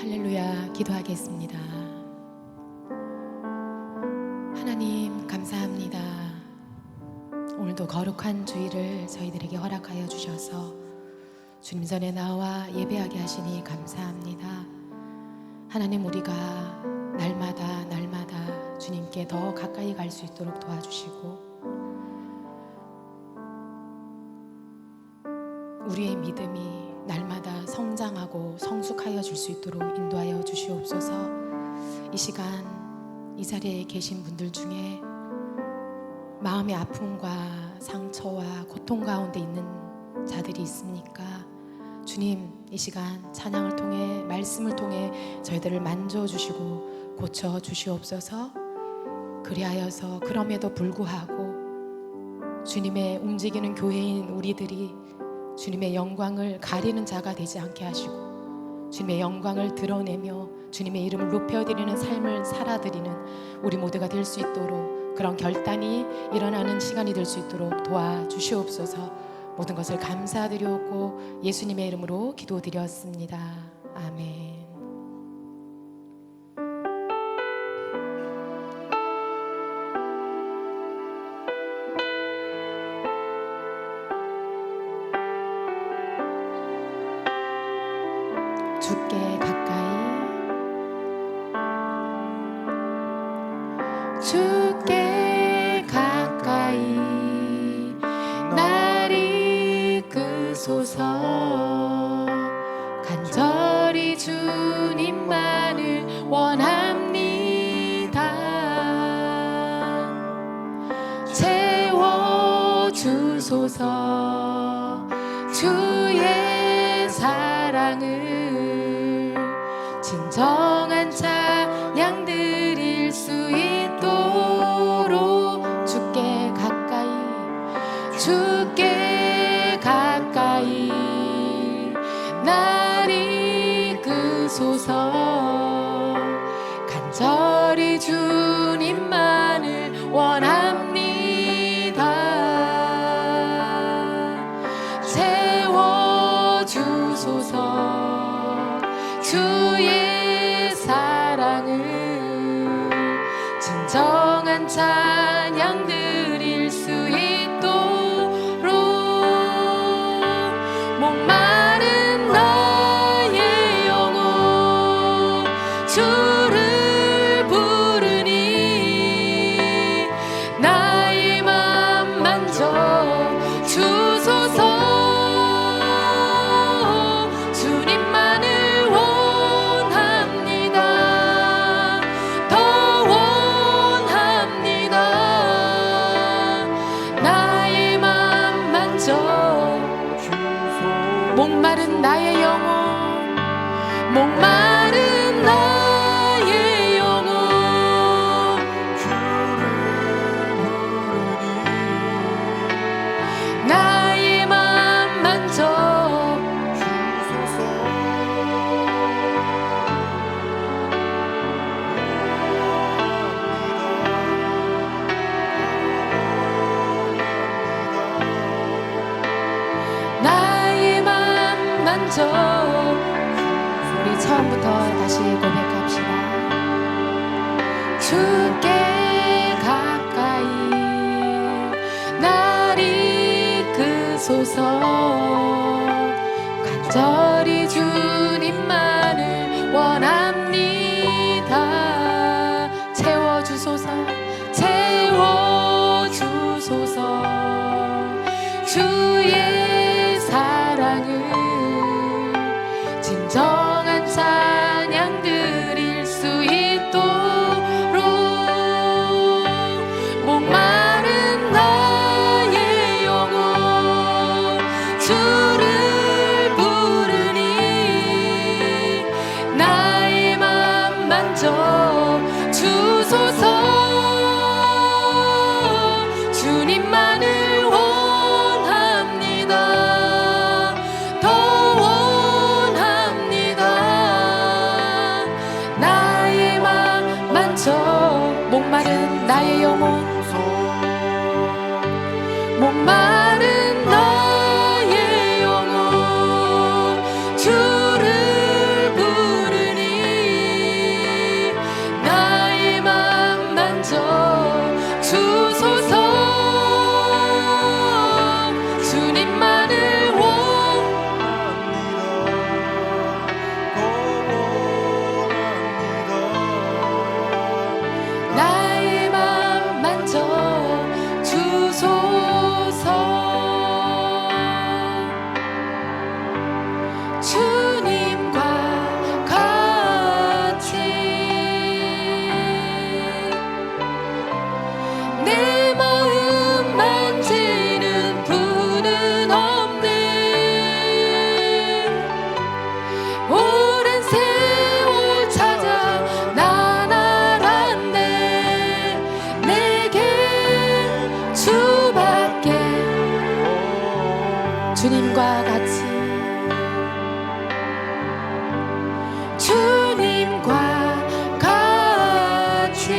할렐루야. 기도하겠습니다. 하나님 감사합니다. 오늘도 거룩한 주일을 저희들에게 허락하여 주셔서 주님 전에 나와 예배하게 하시니 감사합니다. 하나님, 우리가 날마다 주님께 더 가까이 갈 수 있도록 도와주시고 우리의 믿음이 날마다 성장하고 성숙하여 줄 수 있도록 인도하여 주시옵소서. 이 시간 이 자리에 계신 분들 중에 마음의 아픔과 상처와 고통 가운데 있는 자들이 있습니까? 주님, 이 시간 찬양을 통해 말씀을 통해 저희들을 만져주시고 고쳐주시옵소서. 그리하여서 그럼에도 불구하고 주님의 움직이는 교회인 우리들이 주님의 영광을 가리는 자가 되지 않게 하시고 주님의 영광을 드러내며 주님의 이름을 높여드리는 삶을 살아드리는 우리 모두가 될 수 있도록 그런 결단이 일어나는 시간이 될 수 있도록 도와주시옵소서. 모든 것을 감사드리옵고 예수님의 이름으로 기도드렸습니다. 아멘. 주께 가까이, 주께 가까이 날 이끄소서. 간절히 주님만을 원합니다. 채워주소서. 주의 사랑을 진정한 찬양 드릴 수 있도록 주께 가까이, 주께 가까이 날 이끄소서. 간절히 주님만을 원합니다. 채워주소서. 주의 사랑을 진정한 찬양 드릴 수 있도록 목마른 나의 영혼 주를 부르니 나의 맘 만져 주소서. 목마른 나의 영혼, 목마른 나의 영혼 주를 부르니 나의 맘 만져 주소서. 나의 맘 만져. 우리 처음부터 다시 고백합시다. 주께 가까이 날 이끄소서. 간절히 주님만을 원합니다. 채워주소서. 채워주소서. 주의 사랑을 진정한 찬양 드릴 수 있도록 목마른 나의 영혼 주를 부르니 나의 맘 만져 주소서. 주님만을 원합니다. 더 원합니다. 나의 맘 만져. 목마른 나의 영혼, 목마른 나의 주님과 같이 주님과 같이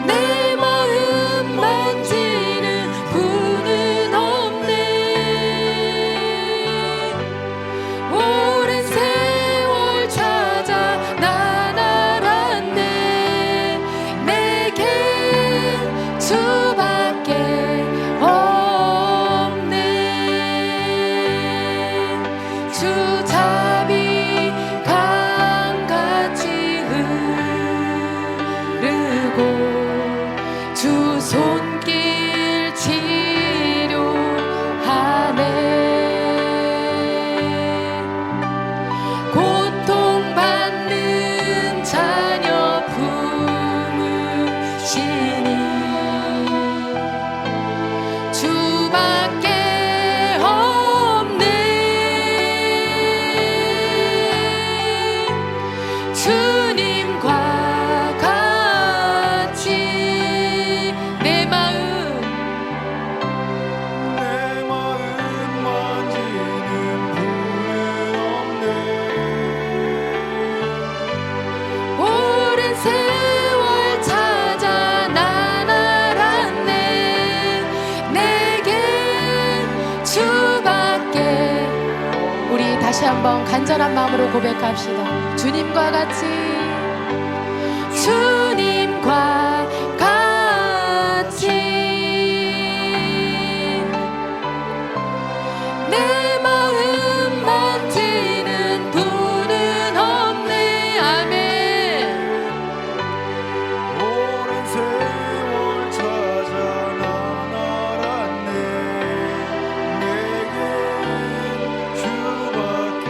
내 마음 만지는 분은 없네. 오랜 세월 찾아 난 알았네. 내게 주밖에 없네. 주 자비 강같이 흐르고 주 손길 치료하네. 고통받는 자녀 품으시니 주밖에 없네. 주님과 같이 내 마음 만지는 분은 없네. 오랜 세월 찾아 난 알았네. 내게 주밖에. 우리 다시 한번 간절한 마음으로 고백합시다. 주님과 같이 주님과 같이 내 마음 만지는 분은 없네. 아멘. 오랜 세월 찾아 난 알았네. 내게 주밖에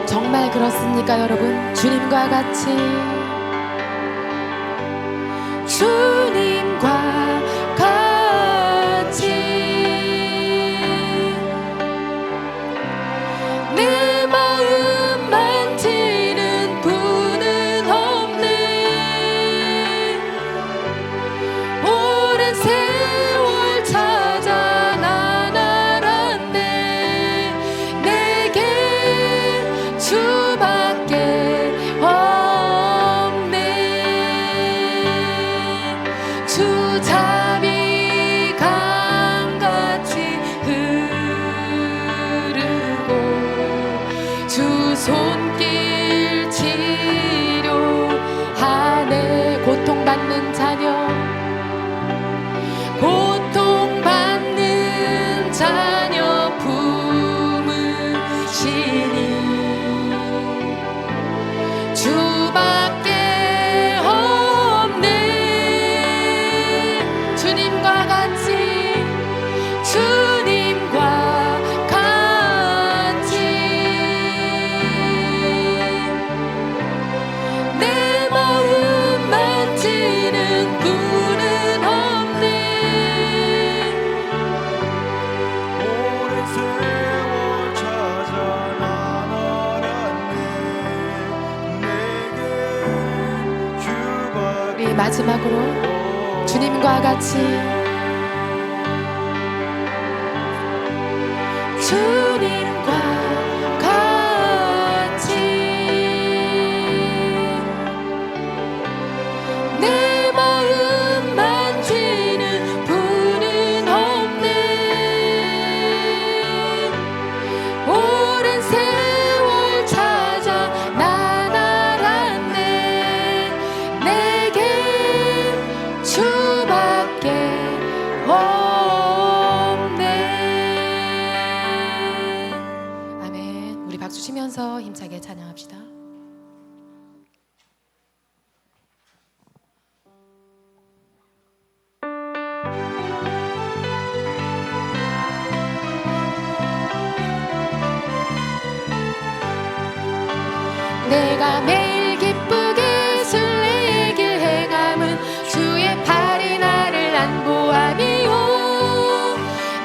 정말 그렇습니까, 여러분? 주님과 같이 주님과 같이 내 마음 만지는 분은 없네. 오랜 세월 찾아 난 알았네. 내게 주밖에 없네. 주 자비 강같이 흐르고 주 손길 치료하네. 고통받는 자녀 고통받는 자녀 품으시니 주밖에 없네. 주님과 같이 주님과 같이 내 마음 만지는 분은 없네. 오랜 세월 찾아 난 알았네. 내게 주밖에 우리 마지막으로 주님과 같이 주님과 같이 내 마음 만지는 분은 없네. 오랜 세월 찾아 난 알았네. 내게 주밖에 없네. 아멘. 우리 박수 치면서 힘차게 찬양합시다. 내가 매일 기쁘게 순례의 길 행함은 주의 팔이 나를 안보함이요.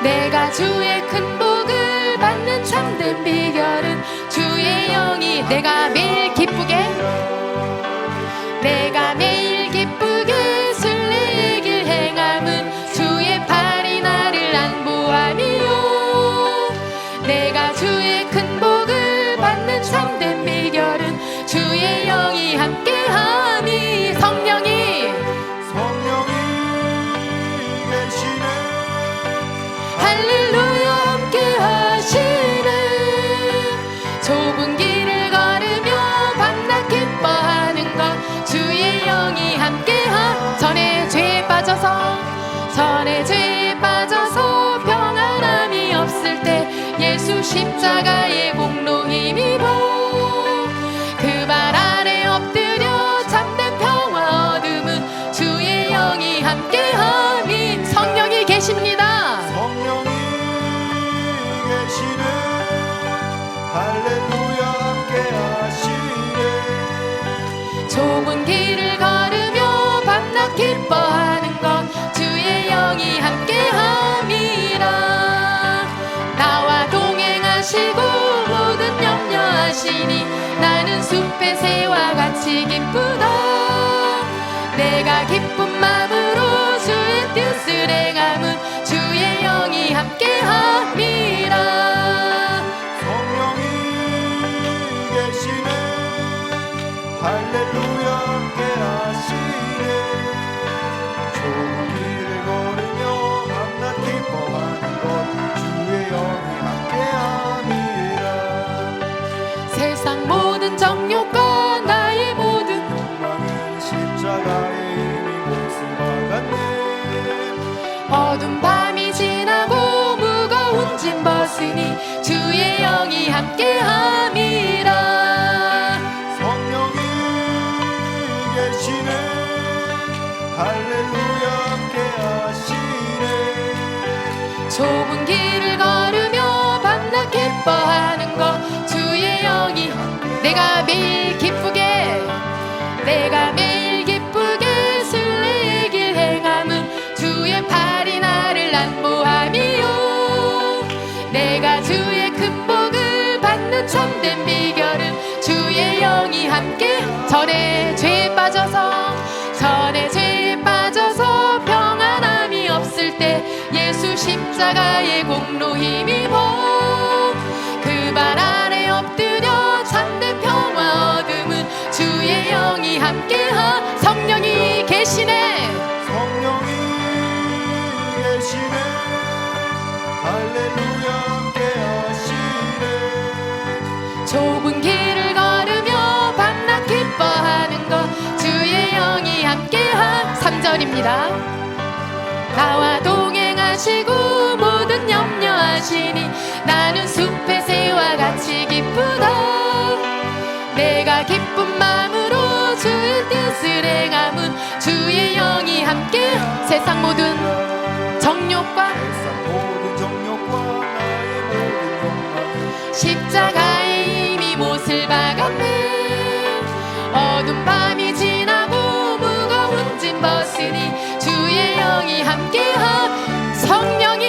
내가 주의 큰 복을 받는 참된 비결은 주의 영이 내가 매일 기쁘게 내가 매일 기쁘게 순례의 길 행함은 주의 함께하 전에 죄에 빠져서 평안함이 없을 때 예수 십자가의 공로 힘입어 그 발 아래 엎드려 참된 평화 얻음은 주의 영이 함께함이 성령이 계십니다. 성령이 계시네 할렐루야 함께하시네 좁은 길을 걸으며 밤낮 기뻐하는 것 주의 영이 함께함이라 나와 동행하시고 모든 염려하시니 나는 숲의 새와 같이 기쁘다 내가 기쁜 마음으로 주의 뜻을 행함은 주의 영이 함께함이라 성령이 계시네 할렐루야 함께하시네 좁은 길을 걸으며 밤낮 기뻐하는 것 주의 영이 함께함이라 세상 모든 정욕과 나의 모든 욕망은 십자가의 힘이 몫을 박았네 어두운 밤이 지나고 무거운 짐 벗으니 주의 영이 함께함이라 성령이 계시네 할렐루야 함께하시네 좁은 길을 걸으며 밤낮 기뻐하는 것 주의 영이 내가 매일 기쁘게 순례의 길 행함은 주의 팔이 나를 안보함이요 내가 주의 큰 복을 받는 참된 비결은 주의 영이 함께 전에 죄에 빠져서 평안함이 없을 때 예수 십자가의 공로 힘입어 그 발 아래 엎드려 참된 평화 얻음은 주의 영이 함께하 성령이 계시네 성령이 계시네 할렐루야 함께하시네 좁은 길을 걸으며 밤낮 기뻐하는 것 주의 영이 함께하 3절입니다 나와 동행하시고 모든 염려하시니 나는 숲의 새와 같이 기쁘다 내가 기쁜 마음으로 주의 뜻을 행함은 주의 영이 함께 세상 모든 정욕과 나의 모든 욕망 십자가의 힘이 못을 박았네 어두운 밤이 지나고 무거운 짐 벗으니 주의 영이 함께하 성령이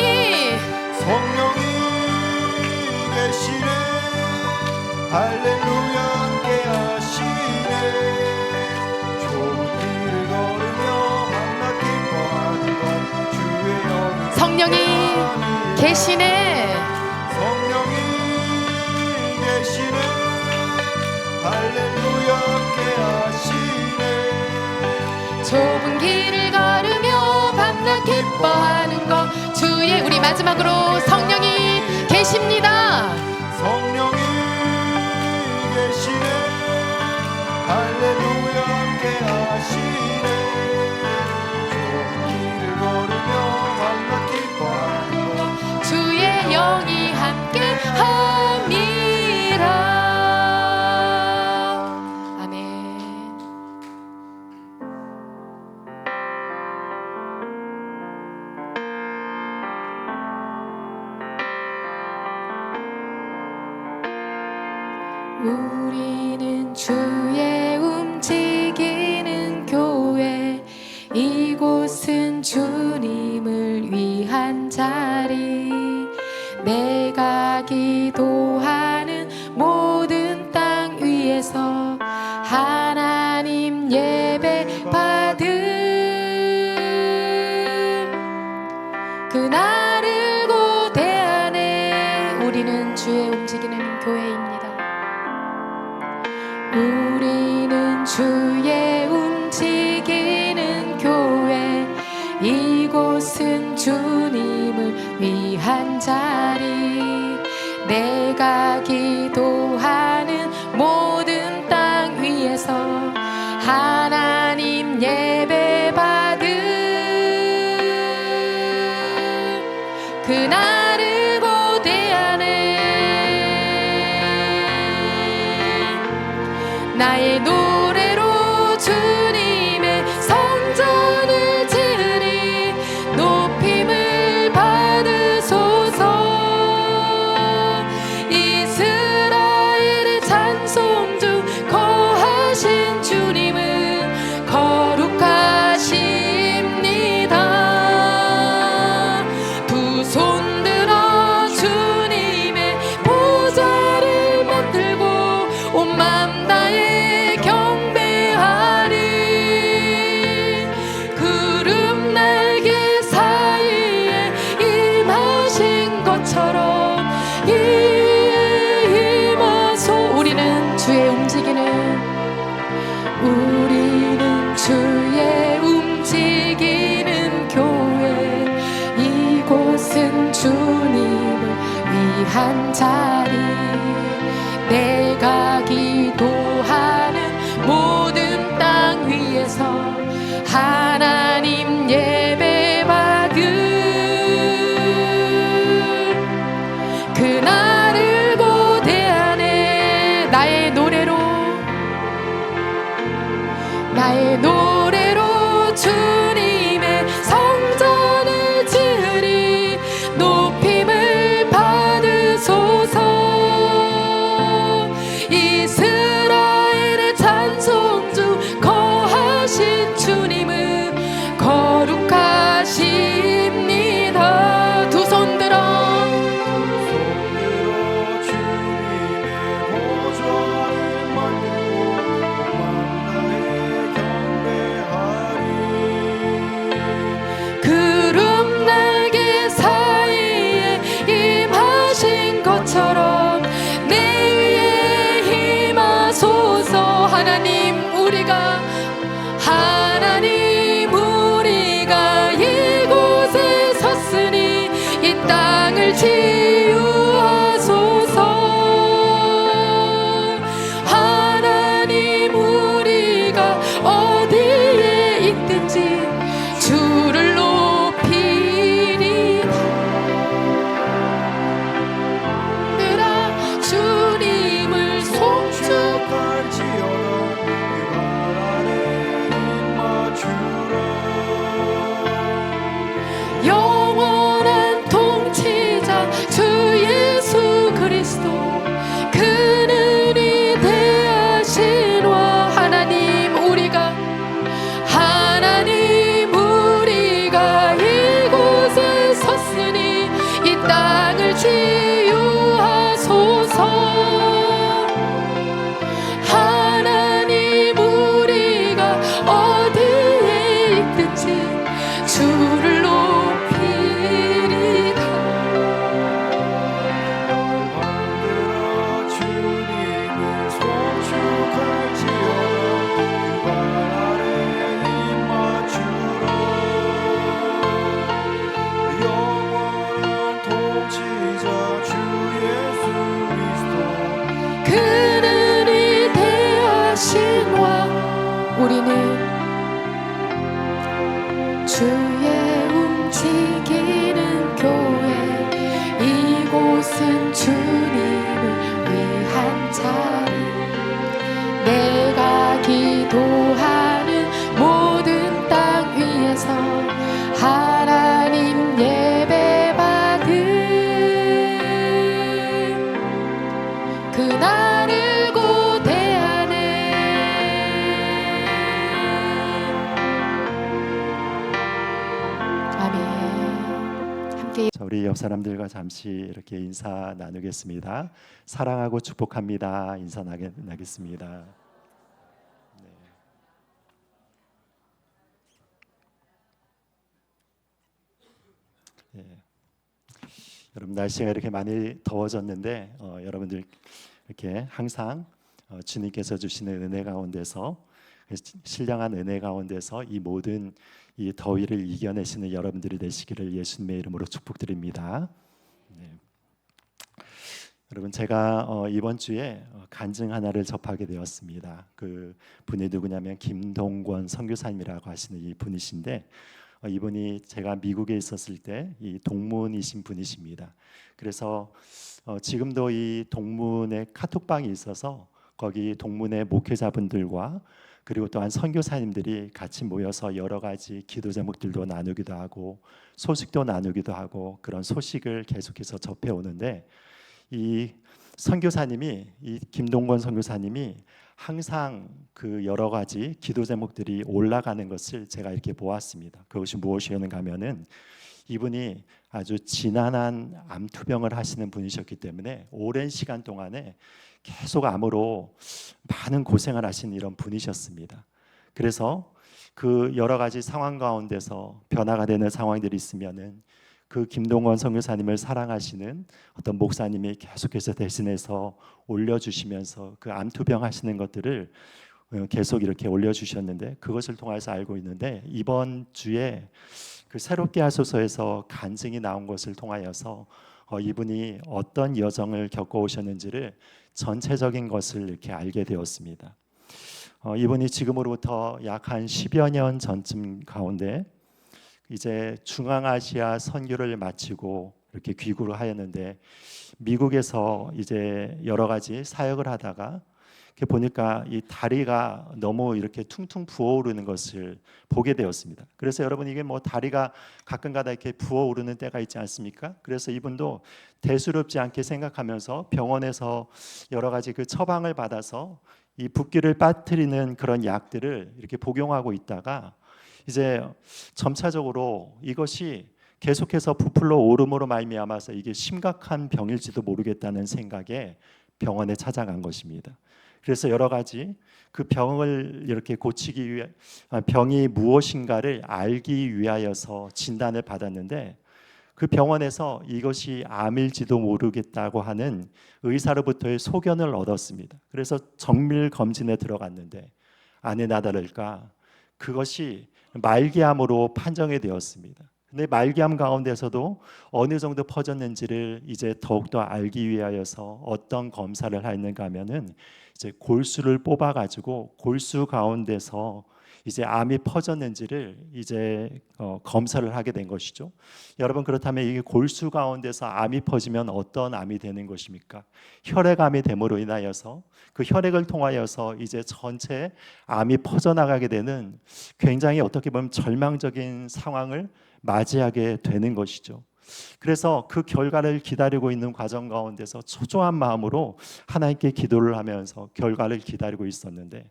계시네 할렐루야 함께하시네 좁은 길을 걸으며 밤낮 기뻐하는 것 주의 영이 성령이 계시네 성령이 계시네 할렐루야 함께하시네 좁은 길을 걸으며 밤낮 기뻐하는 것 주의 우리 마지막으로 성령이 계십니다 성령이 계시네 할렐루야 함께하시네 좁은 길을 걸으며 밤낮 기뻐하는 것 주의 영이 함께함이라 아멘 우리는 주의 움직이는 교회 이곳은 주님을 위한 자리 내가 기도하는 모든 땅 위에서 하나님 예배 받은 그날을 고대하네 우리는 주의 움직이는 교회입니다 우리는 주의 움직이는 교회 이곳은 주님을 위한 자리 내가 기도하는 모든 땅 위에서 하나님 예 그날을 고대하네. 나의 노래로 주님의 성전을 지으리. 높임을 받으소서. 이스라엘의 찬송 중 거하신 주님은 거룩하십니다. 두 손 들어 주님의 보좌를 만들고 온 맘 다해 경배하리. 구름 날개 사이에 임하신 것처럼 이에 임하소. 우리는 주의 움직이는 교회. 이곳은 주님을 위한 자리. 내가 기도하는 모든 땅 위에서 하나님 예배받을 그날을 고대하네. 나의 노래로 주님의 성전을 지으리. 높임을 받으소서. 이스라엘의 찬송 중 거하신 주님은 거룩하십니다. 두 손 들어 주님의 보좌를 만들고 만나에 경배하리. 구름 날개 사이에 임하신 것처럼 내 위에 임하소서. 하나님 우리가 이곳에 섰으니 이 땅을 치유하소서. 하나님 우리가 어디에 있든지 주를 높이리라. 주님을 송축할지어다. 영원한 통치자 주 예수 그리스도. 그는 위대하신 와. 하나님 우리가 이곳에 섰으니 이 땅을 치유하소서. 하나님 우리가 어디에 있든지 주를 높이리라. 만들어 주님을 송축할지어다. 그 발 아래 입 맞추라. 영원한 통치자 주 예수 그리스도. 그는 위대하신 왕. 우리는 주의 움직이는 교회. 이곳은 주님을 위한 자리. 내가 기도하는 모든 땅 위에서 하나님 예배받을 그날을 고대하네. 아멘. 함께 자, 우리 옆 사람들과 잠시 이렇게 인사 나누겠습니다. 사랑하고 축복합니다. 인사 나겠습니다. 네. 여러분, 날씨가 이렇게 많이 더워졌는데 여러분들 이렇게 항상 주님께서 주시는 은혜 가운데서, 신령한 은혜 가운데서 이 모든 이 더위를 이겨내시는 여러분들이 되시기를 예수님의 이름으로 축복드립니다. 네. 여러분, 제가 이번 주에 간증 하나를 접하게 되었습니다. 그 분이 누구냐면 김동권 선교사님이라고 하시는 이 분이신데, 이분이 제가 미국에 있었을 때 이 동문이신 분이십니다. 그래서 지금도 이 동문에 카톡방이 있어서 거기 동문의 목회자분들과 그리고 또한 선교사님들이 같이 모여서 여러 가지 기도 제목들도 나누기도 하고 소식도 나누기도 하고 그런 소식을 계속해서 접해 오는데, 이 선교사님이, 이 김동건 선교사님이 항상 그 여러 가지 기도 제목들이 올라가는 것을 제가 이렇게 보았습니다. 그것이 무엇이었는가 하면은, 이분이 아주 지난한 암투병을 하시는 분이셨기 때문에 오랜 시간 동안에 계속 암으로 많은 고생을 하신 이런 분이셨습니다. 그래서 그 여러 가지 상황 가운데서 변화가 되는 상황들이 있으면은 그 김동건 선교사님을 사랑하시는 어떤 목사님이 계속해서 대신해서 올려주시면서 그 암투병 하시는 것들을 계속 이렇게 올려주셨는데, 그것을 통해서 알고 있는데, 이번 주에 그 새롭게 하소서에서 간증이 나온 것을 통하여서 이분이 어떤 여정을 겪어오셨는지를 전체적인 것을 이렇게 알게 되었습니다. 이분이 지금으로부터 약 한 10여 년 전쯤 가운데 이제 중앙아시아 선교를 마치고 이렇게 귀국을 하였는데, 미국에서 이제 여러 가지 사역을 하다가 이렇게 보니까 이 다리가 너무 이렇게 퉁퉁 부어오르는 것을 보게 되었습니다. 그래서 여러분, 이게 뭐 다리가 가끔가다 이렇게 부어오르는 때가 있지 않습니까? 그래서 이분도 대수롭지 않게 생각하면서 병원에서 여러 가지 그 처방을 받아서 이 붓기를 빠뜨리는 그런 약들을 이렇게 복용하고 있다가 이제 점차적으로 이것이 계속해서 부풀러 오름으로 말미암아서 이게 심각한 병일지도 모르겠다는 생각에 병원에 찾아간 것입니다. 그래서 여러 가지 그 병을 이렇게 고치기 위해, 병이 무엇인가를 알기 위하여서 진단을 받았는데, 그 병원에서 이것이 암일지도 모르겠다고 하는 의사로부터의 소견을 얻었습니다. 그래서 정밀 검진에 들어갔는데 아내 나다를까 그것이 말기암으로 판정이 되었습니다. 근데 말기암 가운데서도 어느 정도 퍼졌는지를 이제 더욱더 알기 위하여서 어떤 검사를 했는가 하면은 이제 골수를 뽑아 가지고 골수 가운데서 이제 암이 퍼졌는지를 이제 검사를 하게 된 것이죠. 여러분, 그렇다면 이게 골수 가운데서 암이 퍼지면 어떤 암이 되는 것입니까? 혈액암이 됨으로 인하여서 그 혈액을 통하여서 이제 전체 암이 퍼져나가게 되는 굉장히 어떻게 보면 절망적인 상황을 맞이하게 되는 것이죠. 그래서 그 결과를 기다리고 있는 과정 가운데서 초조한 마음으로 하나님께 기도를 하면서 결과를 기다리고 있었는데,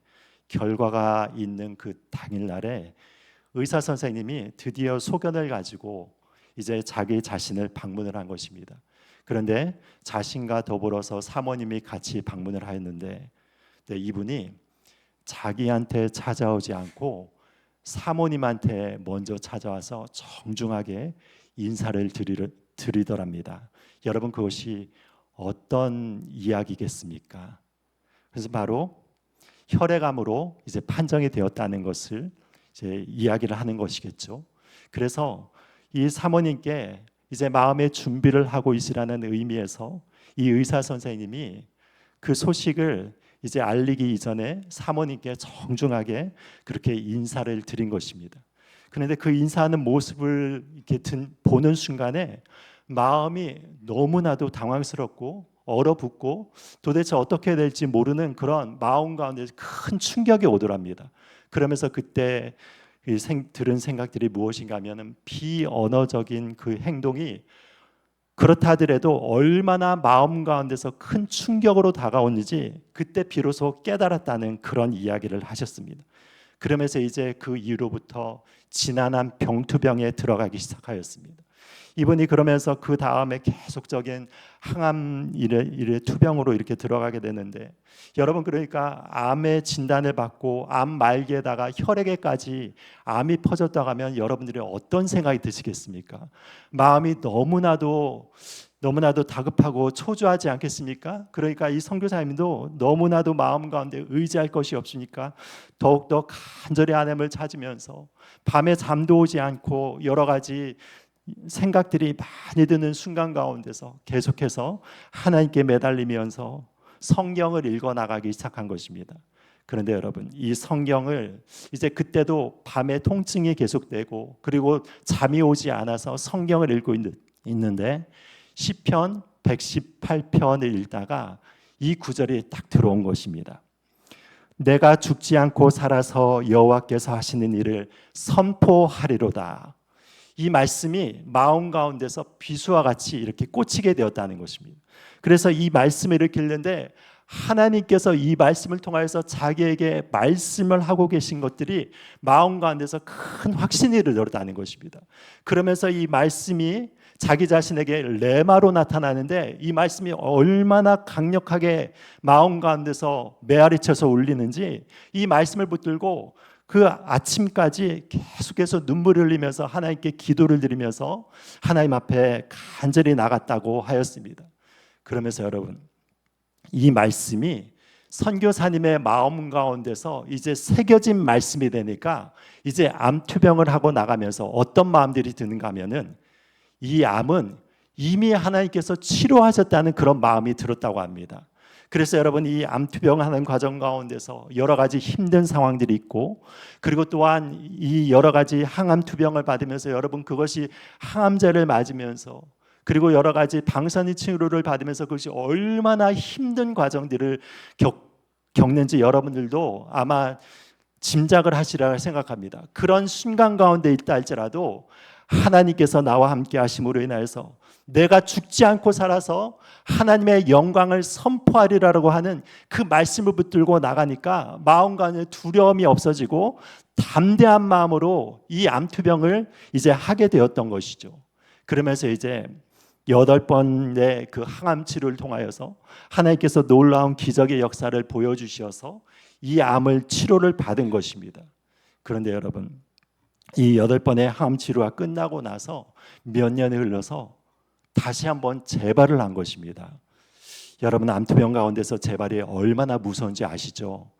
결과가 있는 그 당일날에 의사 선생님이 드디어 소견을 가지고 이제 자기 자신을 방문을 한 것입니다. 그런데 자신과 더불어서 사모님이 같이 방문을 하였는데, 이분이 자기한테 찾아오지 않고 사모님한테 먼저 찾아와서 정중하게 인사를 드리더랍니다. 여러분, 그것이 어떤 이야기겠습니까? 그래서 바로 혈액암으로 이제 판정이 되었다는 것을 이제 이야기를 하는 것이겠죠. 그래서 이 사모님께 이제 마음의 준비를 하고 있으라는 의미에서 이 의사 선생님이 그 소식을 이제 알리기 이전에 사모님께 정중하게 그렇게 인사를 드린 것입니다. 그런데 그 인사하는 모습을 이렇게 보는 순간에 마음이 너무나도 당황스럽고 얼어붙고 도대체 어떻게 해야 될지 모르는 그런 마음 가운데 큰 충격이 오더랍니다. 그러면서 그때 들은 생각들이 무엇인가 하면 비언어적인 그 행동이 그렇다 하더라도 얼마나 마음 가운데서 큰 충격으로 다가오는지 그때 비로소 깨달았다는 그런 이야기를 하셨습니다. 그러면서 이제 그 이후로부터 지난한 병투병에 들어가기 시작하였습니다. 이분이 그러면서 그 다음에 계속적인 항암 일의 투병으로 이렇게 들어가게 되는데, 여러분, 그러니까 암의 진단을 받고 암 말기에다가 혈액에까지 암이 퍼졌다고 하면 여러분들이 어떤 생각이 드시겠습니까? 마음이 너무나도 다급하고 초조하지 않겠습니까? 그러니까 이 선교사님도 너무나도 마음 가운데 의지할 것이 없으니까 더욱더 간절히 하나님을 찾으면서 밤에 잠도 오지 않고 여러 가지 생각들이 많이 드는 순간 가운데서 계속해서 하나님께 매달리면서 성경을 읽어 나가기 시작한 것입니다. 그런데 여러분, 이 성경을 이제 그때도 밤에 통증이 계속되고 그리고 잠이 오지 않아서 성경을 읽고 있는데 시편 118편을 읽다가 이 구절이 딱 들어온 것입니다. 내가 죽지 않고 살아서 여호와께서 하시는 일을 선포하리로다. 이 말씀이 마음 가운데서 비수와 같이 이렇게 꽂히게 되었다는 것입니다. 그래서 이 말씀을 이렇게 읽는데 하나님께서 이 말씀을 통하여서 자기에게 말씀을 하고 계신 것들이 마음 가운데서 큰 확신이 이르렀다는 것입니다. 그러면서 이 말씀이 자기 자신에게 레마로 나타나는데 이 말씀이 얼마나 강력하게 마음 가운데서 메아리쳐서 울리는지 이 말씀을 붙들고 그 아침까지 계속해서 눈물을 흘리면서 하나님께 기도를 드리면서 하나님 앞에 간절히 나갔다고 하였습니다. 그러면서 여러분, 이 말씀이 선교사님의 마음 가운데서 이제 새겨진 말씀이 되니까 이제 암투병을 하고 나가면서 어떤 마음들이 드는가 하면은 이 암은 이미 하나님께서 치료하셨다는 그런 마음이 들었다고 합니다. 그래서 여러분, 이 암투병하는 과정 가운데서 여러 가지 힘든 상황들이 있고 그리고 또한 이 여러 가지 항암투병을 받으면서 여러분 그것이 항암제를 맞으면서 그리고 여러 가지 방사능 치료를 받으면서 그것이 얼마나 힘든 과정들을 겪는지 여러분들도 아마 짐작을 하시리라 생각합니다. 그런 순간 가운데 있다 할지라도 하나님께서 나와 함께 하심으로 인하여서 내가 죽지 않고 살아서 하나님의 영광을 선포하리라고 하는 그 말씀을 붙들고 나가니까 마음 가운데 두려움이 없어지고 담대한 마음으로 이 암투병을 이제 하게 되었던 것이죠. 그러면서 이제 8번의 그 항암 치료를 통하여서 하나님께서 놀라운 기적의 역사를 보여주셔서 이 암을 치료를 받은 것입니다. 그런데 여러분, 이 8번의 항암 치료가 끝나고 나서 몇 년이 흘러서 다시 한번 재발을 한 것입니다. 여러분, 암투병 가운데서 재발이 얼마나 무서운지 아시죠?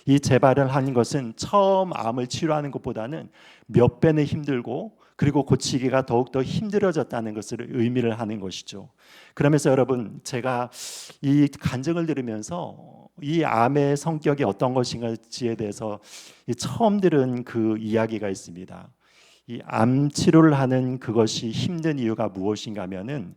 이 재발을 하는 것은 처음 암을 치료하는 것보다는 몇 배는 힘들고 그리고 고치기가 더욱더 힘들어졌다는 것을 의미를 하는 것이죠. 그러면서 여러분, 제가 이 간증을 들으면서 이 암의 성격이 어떤 것인지에 대해서 처음 들은 그 이야기가 있습니다. 이 암 치료를 하는 그것이 힘든 이유가 무엇인가 하면은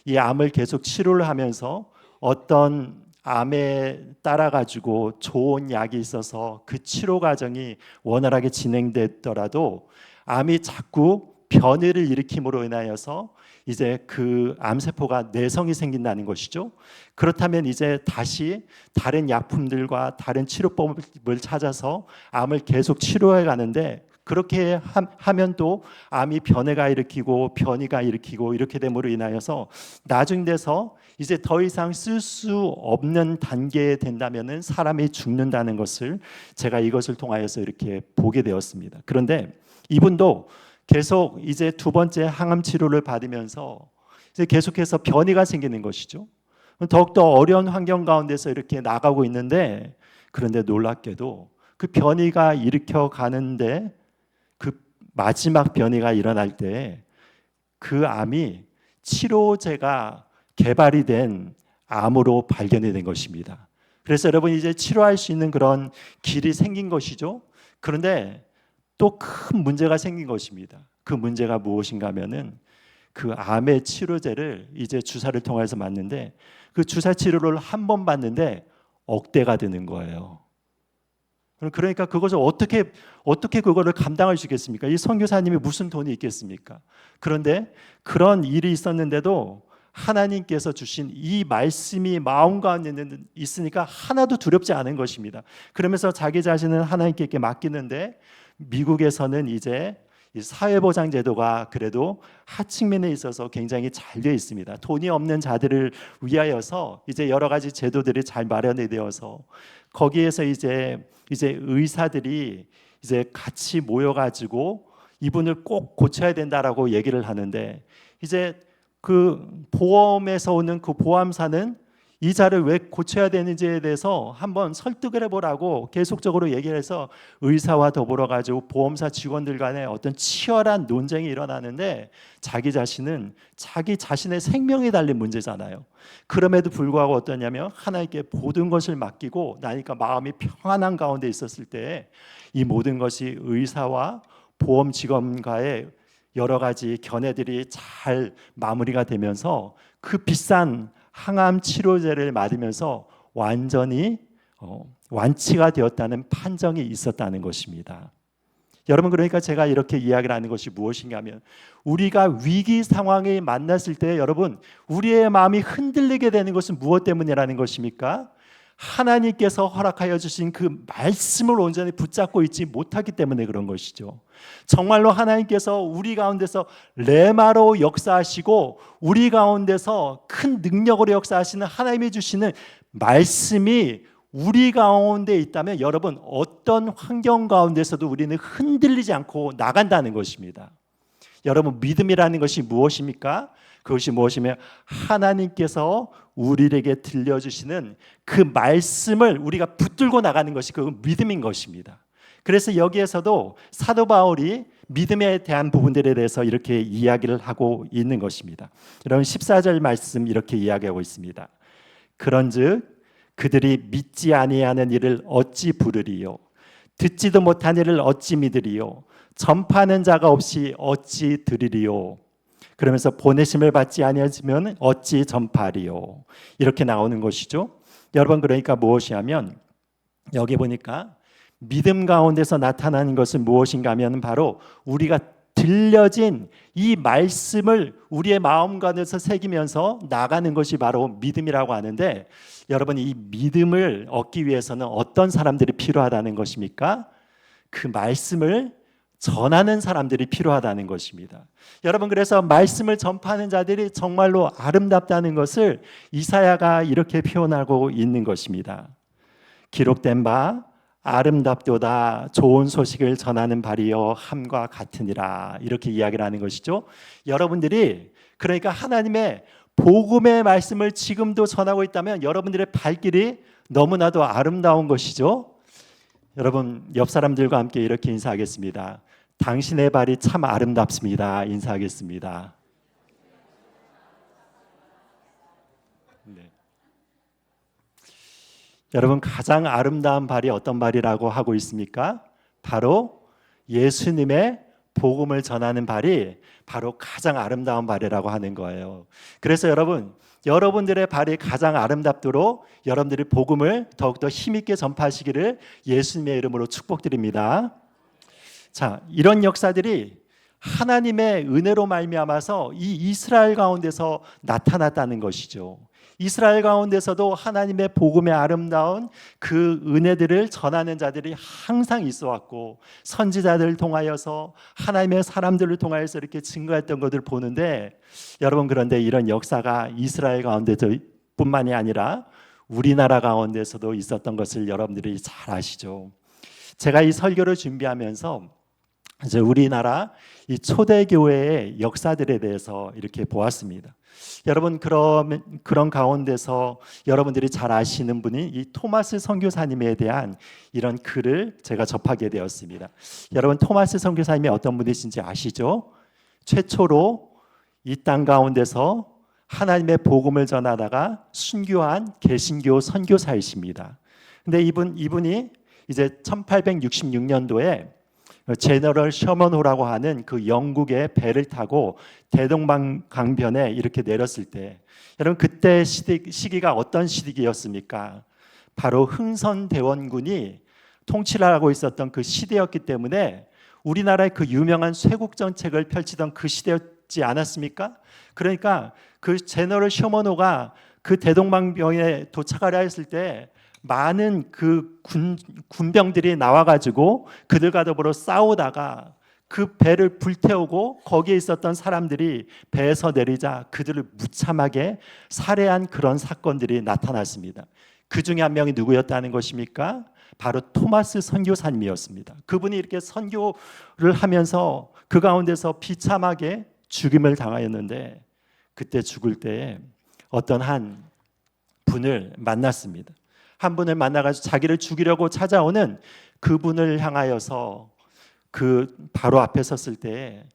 이 암을 계속 치료를 하면서 어떤 암에 따라 가지고 좋은 약이 있어서 그 치료 과정이 원활하게 진행됐더라도 암이 자꾸 변이를 일으킴으로 인하여서 이제 그 암세포가 내성이 생긴다는 것이죠. 그렇다면 이제 다시 다른 약품들과 다른 치료법을 찾아서 암을 계속 치료해 가는데 그렇게 하면 또 암이 변해가 일으키고 변이가 일으키고 이렇게 됨으로 인하여서 나중 돼서 이제 더 이상 쓸 수 없는 단계에 된다면은 사람이 죽는다는 것을 제가 이것을 통하여서 이렇게 보게 되었습니다. 그런데 이분도 계속 이제 2번째 항암 치료를 받으면서 이제 계속해서 변이가 생기는 것이죠. 더욱더 어려운 환경 가운데서 이렇게 나가고 있는데 그런데 놀랍게도 그 변이가 일으켜 가는데 그 마지막 변이가 일어날 때 그 암이 치료제가 개발이 된 암으로 발견이 된 것입니다. 그래서 여러분 이제 치료할 수 있는 그런 길이 생긴 것이죠. 그런데 또 큰 문제가 생긴 것입니다. 그 문제가 무엇인가 하면은 그 암의 치료제를 이제 주사를 통해서 맞는데 그 주사 치료를 한 번 받는데 억대가 되는 거예요. 그러니까 그것을 어떻게 그거를 감당할 수 있겠습니까? 이 선교사님이 무슨 돈이 있겠습니까? 그런데 그런 일이 있었는데도 하나님께서 주신 이 말씀이 마음 가운데 있으니까 하나도 두렵지 않은 것입니다. 그러면서 자기 자신은 하나님께 맡기는데 미국에서는 이제 이 사회보장 제도가 그래도 하층면에 있어서 굉장히 잘 되어 있습니다. 돈이 없는 자들을 위하여서 이제 여러 가지 제도들이 잘 마련이 되어서 거기에서 이제 의사들이 이제 같이 모여가지고 이분을 꼭 고쳐야 된다라고 얘기를 하는데 이제 그 보험에서 오는 그 보험사는 이 자를 왜 고쳐야 되는지에 대해서 한번 설득을 해보라고 계속적으로 얘기를 해서 의사와 더불어 가지고 보험사 직원들 간에 어떤 치열한 논쟁이 일어나는데 자기 자신은 자기 자신의 생명이 달린 문제잖아요. 그럼에도 불구하고 어떠냐면 하나님께 모든 것을 맡기고 나니까 마음이 평안한 가운데 있었을 때 이 모든 것이 의사와 보험 직원과의 여러 가지 견해들이 잘 마무리가 되면서 그 비싼 항암 치료제를 맞으면서 완전히 완치가 되었다는 판정이 있었다는 것입니다. 여러분, 그러니까 제가 이렇게 이야기를 하는 것이 무엇인가 하면 우리가 위기 상황에 만났을 때 여러분 우리의 마음이 흔들리게 되는 것은 무엇 때문이라는 것입니까? 하나님께서 허락하여 주신 그 말씀을 온전히 붙잡고 있지 못하기 때문에 그런 것이죠. 정말로 하나님께서 우리 가운데서 레마로 역사하시고 우리 가운데서 큰 능력으로 역사하시는 하나님이 주시는 말씀이 우리 가운데 있다면 여러분 어떤 환경 가운데서도 우리는 흔들리지 않고 나간다는 것입니다. 여러분, 믿음이라는 것이 무엇입니까? 그것이 무엇이며 하나님께서 우리에게 들려주시는 그 말씀을 우리가 붙들고 나가는 것이 그 믿음인 것입니다. 그래서 여기에서도 사도 바울이 믿음에 대한 부분들에 대해서 이렇게 이야기를 하고 있는 것입니다. 여러분 14절 말씀 이렇게 이야기하고 있습니다. 그런즉 그들이 믿지 아니하는 일을 어찌 부르리요? 듣지도 못한 일을 어찌 믿으리요? 전파하는 자가 없이 어찌 들으리요? 그러면서 보내심을 받지 아니하면 어찌 전파하리요? 이렇게 나오는 것이죠. 여러분, 그러니까 무엇이냐면 여기 보니까 믿음 가운데서 나타나는 것은 무엇인가 하면 바로 우리가 들려진 이 말씀을 우리의 마음 가운데서 새기면서 나가는 것이 바로 믿음이라고 하는데 여러분, 이 믿음을 얻기 위해서는 어떤 사람들이 필요하다는 것입니까? 그 말씀을 전하는 사람들이 필요하다는 것입니다. 여러분, 그래서 말씀을 전파하는 자들이 정말로 아름답다는 것을 이사야가 이렇게 표현하고 있는 것입니다. 기록된 바 아름답도다 좋은 소식을 전하는 발이여 함과 같으니라, 이렇게 이야기를 하는 것이죠. 여러분들이 그러니까 하나님의 복음의 말씀을 지금도 전하고 있다면 여러분들의 발길이 너무나도 아름다운 것이죠. 여러분, 옆 사람들과 함께 이렇게 인사하겠습니다. 당신의 발이 참 아름답습니다. 인사하겠습니다. 네. 여러분, 가장 아름다운 발이 어떤 발이라고 하고 있습니까? 바로 예수님의 복음을 전하는 발이 바로 가장 아름다운 발이라고 하는 거예요. 그래서 여러분들의 발이 가장 아름답도록 여러분들이 복음을 더욱더 힘있게 전파하시기를 예수님의 이름으로 축복드립니다. 자, 이런 역사들이 하나님의 은혜로 말미암아서 이 이스라엘 가운데서 나타났다는 것이죠. 이스라엘 가운데서도 하나님의 복음의 아름다운 그 은혜들을 전하는 자들이 항상 있어 왔고 선지자들을 통하여서 하나님의 사람들을 통하여서 이렇게 증거했던 것을 보는데 여러분, 그런데 이런 역사가 이스라엘 가운데서 뿐만이 아니라 우리나라 가운데서도 있었던 것을 여러분들이 잘 아시죠. 제가 이 설교를 준비하면서 이제 우리나라 이 초대교회의 역사들에 대해서 이렇게 보았습니다. 여러분, 그런 가운데서 여러분들이 잘 아시는 분이 이 토마스 선교사님에 대한 이런 글을 제가 접하게 되었습니다. 여러분, 토마스 선교사님이 어떤 분이신지 아시죠? 최초로 이 땅 가운데서 하나님의 복음을 전하다가 순교한 개신교 선교사이십니다. 근데 이분이 이제 1866년도에 제너럴 셔먼호라고 하는 그 영국의 배를 타고 대동강변에 이렇게 내렸을 때 여러분, 그때 시기가 어떤 시기였습니까? 바로 흥선대원군이 통치를 하고 있었던 그 시대였기 때문에 우리나라의 그 유명한 쇄국 정책을 펼치던 그 시대였지 않았습니까? 그러니까 그 제너럴 셔먼호가 그 대동강변에 도착하려 했을 때 많은 그 군병들이 나와가지고 그들과 더불어 싸우다가 그 배를 불태우고 거기에 있었던 사람들이 배에서 내리자 그들을 무참하게 살해한 그런 사건들이 나타났습니다. 그 중에 한 명이 누구였다는 것입니까? 바로 토마스 선교사님이었습니다. 그분이 이렇게 선교를 하면서 그 가운데서 비참하게 죽임을 당하였는데 그때 죽을 때에 어떤 한 분을 만났습니다. 한 분을 만나가지고 자기를 죽이려고 찾아오는 그분을 향하여서 그 바로 앞에 섰을 때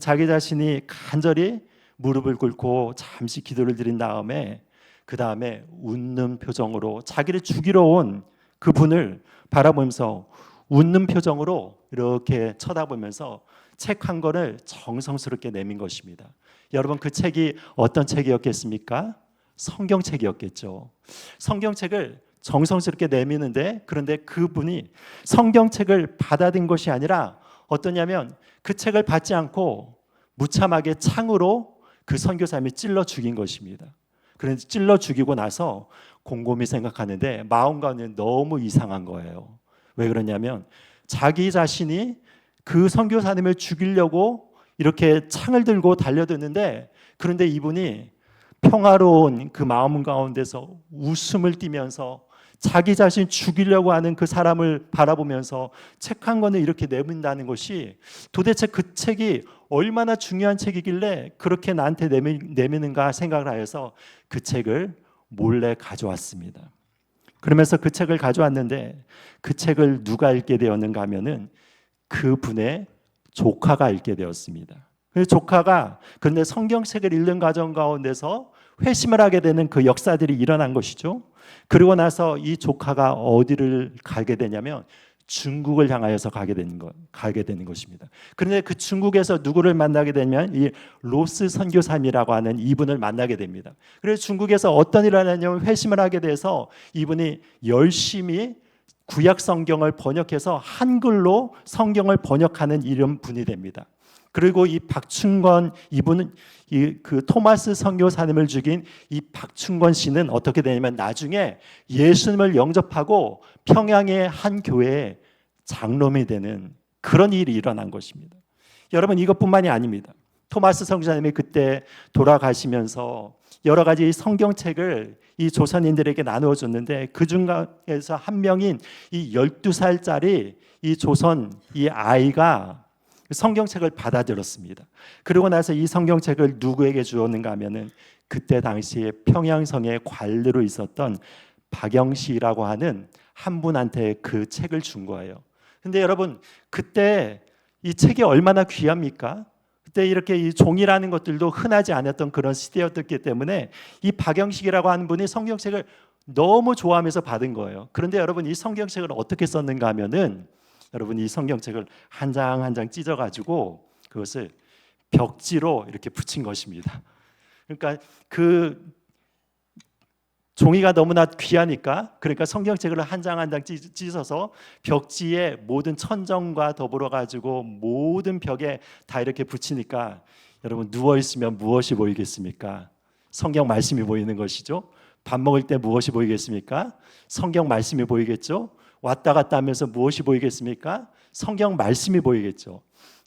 자기 자신이 간절히 무릎을 꿇고 잠시 기도를 드린 다음에 그 다음에 웃는 표정으로 자기를 죽이러 온 그분을 바라보면서 웃는 표정으로 이렇게 쳐다보면서 책 한 권을 정성스럽게 내민 것입니다. 여러분, 그 책이 어떤 책이었겠습니까? 성경책이었겠죠. 성경책을 정성스럽게 내미는데, 그런데 그분이 성경책을 받아든 것이 아니라 어떠냐면 그 책을 받지 않고 무참하게 창으로 그 선교사님이 찔러 죽인 것입니다. 그런데 찔러 죽이고 나서 곰곰이 생각하는데 마음 가운데 너무 이상한 거예요. 왜 그러냐면 자기 자신이 그 선교사님을 죽이려고 이렇게 창을 들고 달려드는데, 그런데 이분이 평화로운 그 마음 가운데서 웃음을 띠면서 자기 자신 죽이려고 하는 그 사람을 바라보면서 책 한 권을 이렇게 내민다는 것이 도대체 그 책이 얼마나 중요한 책이길래 그렇게 나한테 내미는가 생각을 하여서 그 책을 몰래 가져왔습니다. 그러면서 그 책을 가져왔는데 그 책을 누가 읽게 되었는가 하면은 그분의 조카가 읽게 되었습니다. 그래서 조카가 그런데 성경책을 읽는 과정 가운데서 회심을 하게 되는 그 역사들이 일어난 것이죠. 그리고 나서 이 조카가 어디를 가게 되냐면 중국을 향하여서 가게 되는 것입니다. 그런데 그 중국에서 누구를 만나게 되면 이 로스 선교사님이라고 하는 이분을 만나게 됩니다. 그래서 중국에서 어떤 일을 하냐면 회심을 하게 돼서 이분이 열심히 구약 성경을 번역해서 한글로 성경을 번역하는 이런 분이 됩니다. 그리고 이 박충권, 이분은 그 토마스 선교사님을 죽인 이 박충권 씨는 어떻게 되냐면 나중에 예수님을 영접하고 평양의 한 교회에 장로이 되는 그런 일이 일어난 것입니다. 여러분, 이것뿐만이 아닙니다. 토마스 선교사님이 그때 돌아가시면서 여러 가지 성경책을 이 조선인들에게 나누어 줬는데 그 중에서 한 명인 이 12살짜리 이 조선 이 아이가 성경책을 받아들였습니다. 그리고 나서 이 성경책을 누구에게 주었는가 하면은 그때 당시에 평양성의 관리로 있었던 박영시라고 하는 한 분한테 그 책을 준 거예요. 근데 여러분, 그때 이 책이 얼마나 귀합니까? 그때 이렇게 이 종이라는 것들도 흔하지 않았던 그런 시대였기 때문에 이 박영식이라고 하는 분이 성경책을 너무 좋아하면서 받은 거예요. 그런데 여러분, 이 성경책을 어떻게 썼는가 하면은 여러분, 이 성경책을 한 장 한 장 찢어가지고 그것을 벽지로 이렇게 붙인 것입니다. 그러니까 그 종이가 너무나 귀하니까, 그러니까 성경책을 한 장 한 장 찢어서 벽지에 모든 천정과 더불어 가지고 모든 벽에 다 이렇게 붙이니까 여러분, 누워 있으면 무엇이 보이겠습니까? 성경 말씀이 보이는 것이죠. 밥 먹을 때 무엇이 보이겠습니까? 성경 말씀이 보이겠죠. 왔다 갔다 하면서 무엇이 보이겠습니까? 성경 말씀이 보이겠죠.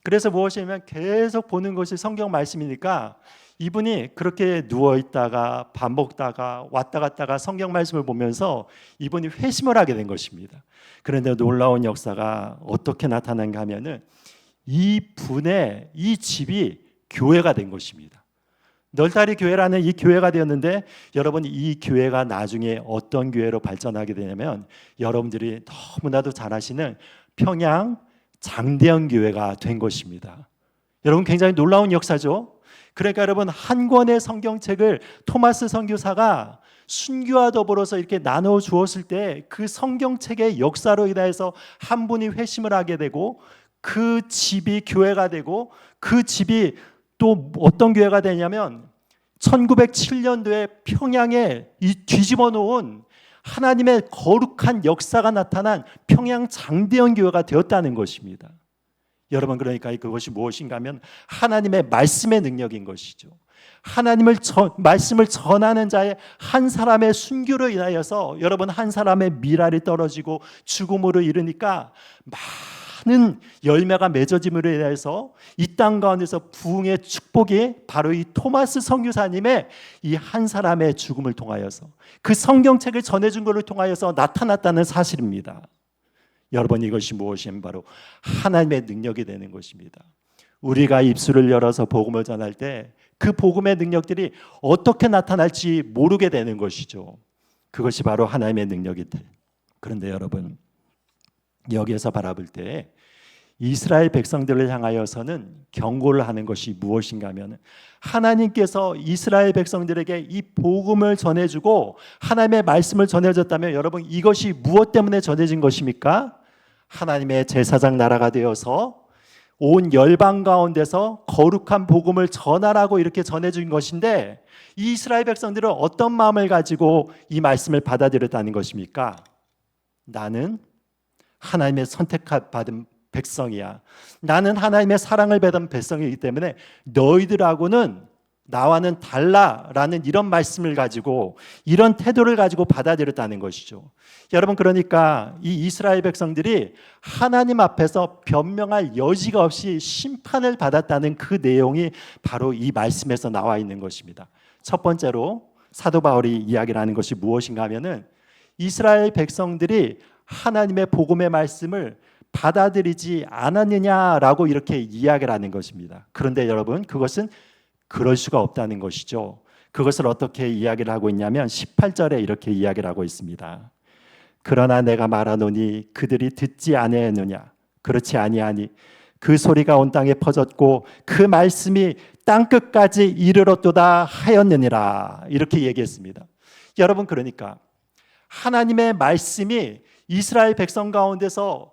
그래서 무엇이냐면 계속 보는 것이 성경 말씀이니까 이분이 그렇게 누워 있다가 밥 먹다가 왔다 갔다가 성경 말씀을 보면서 이분이 회심을 하게 된 것입니다. 그런데 놀라운 역사가 어떻게 나타난가 하면은 이 분의 이 집이 교회가 된 것입니다. 널다리 교회라는 이 교회가 되었는데 여러분, 이 교회가 나중에 어떤 교회로 발전하게 되냐면 여러분들이 너무나도 잘 아시는 평양 장대현 교회가 된 것입니다. 여러분, 굉장히 놀라운 역사죠. 그러니까 여러분, 한 권의 성경책을 토마스 선교사가 순교와 더불어서 이렇게 나눠 주었을 때 그 성경책의 역사로 인해서 한 분이 회심을 하게 되고 그 집이 교회가 되고 그 집이 또 어떤 교회가 되냐면 1907년도에 평양에 이 뒤집어 놓은 하나님의 거룩한 역사가 나타난 평양 장대현 교회가 되었다는 것입니다. 여러분, 그러니까 그것이 무엇인가 하면 하나님의 말씀의 능력인 것이죠. 말씀을 전하는 자의 한 사람의 순교로 인하여서 여러분, 한 사람의 미랄이 떨어지고 죽음으로 이르니까 많은 열매가 맺어짐으로 인해서 이 땅 가운데서 부흥의 축복이 바로 이 토마스 선교사님의 이 한 사람의 죽음을 통하여서 그 성경책을 전해준 것을 통하여서 나타났다는 사실입니다. 여러분, 이것이 무엇이냐면 바로 하나님의 능력이 되는 것입니다. 우리가 입술을 열어서 복음을 전할 때 그 복음의 능력들이 어떻게 나타날지 모르게 되는 것이죠. 그것이 바로 하나님의 능력이대. 그런데 여러분, 여기에서 바라볼 때 이스라엘 백성들을 향하여서는 경고를 하는 것이 무엇인가 하면, 하나님께서 이스라엘 백성들에게 이 복음을 전해주고 하나님의 말씀을 전해줬다면 여러분, 이것이 무엇 때문에 전해진 것입니까? 하나님의 제사장 나라가 되어서 온 열방 가운데서 거룩한 복음을 전하라고 이렇게 전해준 것인데, 이 이스라엘 백성들은 어떤 마음을 가지고 이 말씀을 받아들였다는 것입니까? 나는 하나님의 선택받은 백성이야. 나는 하나님의 사랑을 받은 백성이기 때문에 너희들하고는 나와는 달라라는 이런 말씀을 가지고, 이런 태도를 가지고 받아들였다는 것이죠. 여러분, 그러니까 이 이스라엘 백성들이 하나님 앞에서 변명할 여지가 없이 심판을 받았다는 그 내용이 바로 이 말씀에서 나와 있는 것입니다. 첫 번째로 사도 바울이 이야기를 하는 것이 무엇인가 하면은, 이스라엘 백성들이 하나님의 복음의 말씀을 받아들이지 않았느냐라고 이렇게 이야기를 하는 것입니다. 그런데 여러분, 그것은 그럴 수가 없다는 것이죠. 그것을 어떻게 이야기를 하고 있냐면 18절에 이렇게 이야기를 하고 있습니다. 그러나 내가 말하노니 그들이 듣지 아니하느냐? 그렇지 아니하니 그 소리가 온 땅에 퍼졌고 그 말씀이 땅끝까지 이르렀도다 하였느니라. 이렇게 얘기했습니다. 여러분, 그러니까 하나님의 말씀이 이스라엘 백성 가운데서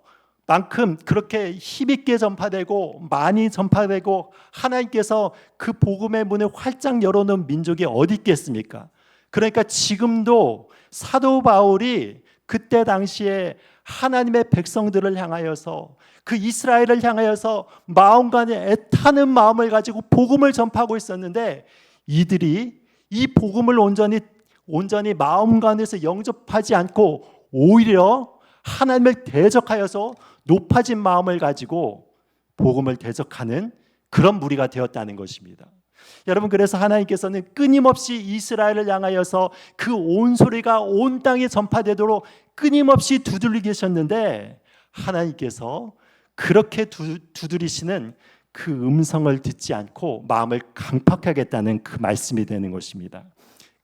만큼 그렇게 힘있게 전파되고 많이 전파되고 하나님께서 그 복음의 문을 활짝 열어놓은 민족이 어디 있겠습니까? 그러니까 지금도 사도 바울이 그때 당시에 하나님의 백성들을 향하여서, 그 이스라엘을 향하여서 마음간에 애타는 마음을 가지고 복음을 전파하고 있었는데, 이들이 이 복음을 온전히 마음간에서 영접하지 않고 오히려 하나님을 대적하여서 높아진 마음을 가지고 복음을 대적하는 그런 무리가 되었다는 것입니다. 여러분, 그래서 하나님께서는 끊임없이 이스라엘을 향하여서 그 온 소리가 온 땅에 전파되도록 끊임없이 두들기셨는데, 하나님께서 그렇게 두드리시는 그 음성을 듣지 않고 마음을 강팍하겠다는 그 말씀이 되는 것입니다.